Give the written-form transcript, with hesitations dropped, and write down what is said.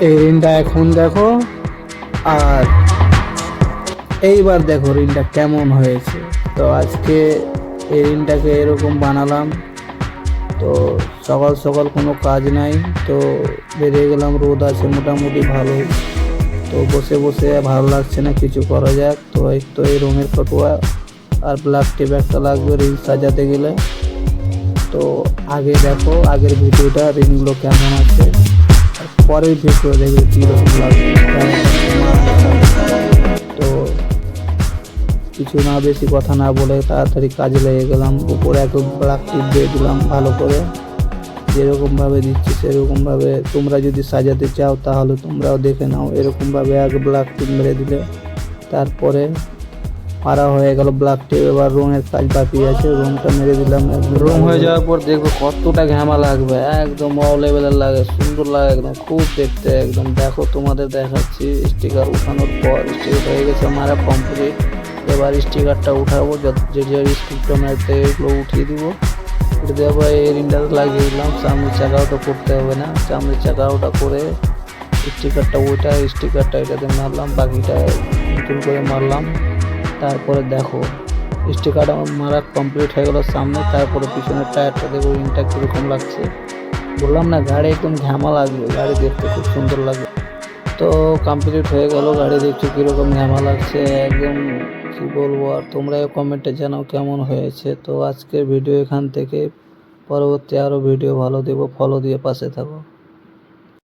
এই রিংটা এখন দেখো, আর এইবার দেখো রিংটা কেমন হয়েছে। তো আজকে এই রিংটাকে এরকম বানালাম। তো সকাল সকাল কোনো কাজ নাই, তো বেরিয়ে গেলাম, রোদ আছে মোটামুটি ভালোই। তো বসে বসে ভালো লাগছে না, কিছু করা যাক। তো এই রঙের ফটোয়া আর ব্ল্যাক টেপ একটা লাগবে রিং সাজাতে গেলে। তো আগে দেখো আগের ভিডিওটা রিংগুলো কেমন আছে, আর পরের ভিডিও দেখবে কীরকম লাগবে। তো কিছু না বেশি কথা না বলে তাড়াতাড়ি কাজে লেগে গেলাম। উপরে এক ব্ল্যাক টিপ দিয়ে দিলাম ভালো করে, যেরকমভাবে দিচ্ছি সেরকমভাবে তোমরা যদি সাজাতে চাও তাহলে তোমরাও দেখে নাও। এরকমভাবে আগে ব্ল্যাক টিপ মেরে দিলে, তারপরে মারা হয়ে গেল ব্ল্যাক টিপ। এবার রঙের কাজ বাকি আছে, রঙটা মেরে দিলাম। রং হয়ে যাওয়ার পর দেখবো কতটা ঘামা লাগবে, একদম ও লেভেলের লাগে, সুন্দর লাগে একদম, খুব দেখতে একদম। দেখো তোমাদের দেখাচ্ছি। স্টিকার উঠানোর পর স্টিকার হয়ে গেছে মারা কমপ্লিট। এবার স্টিকারটা উঠাবো, যে স্টিকটা মারতে এগুলো উঠিয়ে দিব। উঠে দেওয়ার পর এই রিংটা লাগিয়ে দিলাম। সামনের চাকাটা করতে হবে না, সামনের চাকাটা করে স্টিকারটা এটাতে মারলাম, বাকিটা নতুন করে মারলাম। তারপরে দেখো স্টিকারটা মারা কমপ্লিট হয়ে গেল সামনে। তারপরে পিছনের টায়ারটা দেখো রিংটা কীরকম লাগছে। বললাম না গাড়ি একদম ঘামা লাগবে, গাড়ি দেখতে খুব সুন্দর লাগে। তো কমপ্লিট হয়ে গেল, গাড়ি দেখতে কীরকম ঘামা লাগছে একদম, কি বলবো আর। তোমরা কমেন্টে জানাও কেমন হয়েছে। তো আজকের ভিডিও এখান থেকে, পরবর্তী আরও ভিডিও ভালো দেবো, ফলো দিয়ে পাশে থাকো।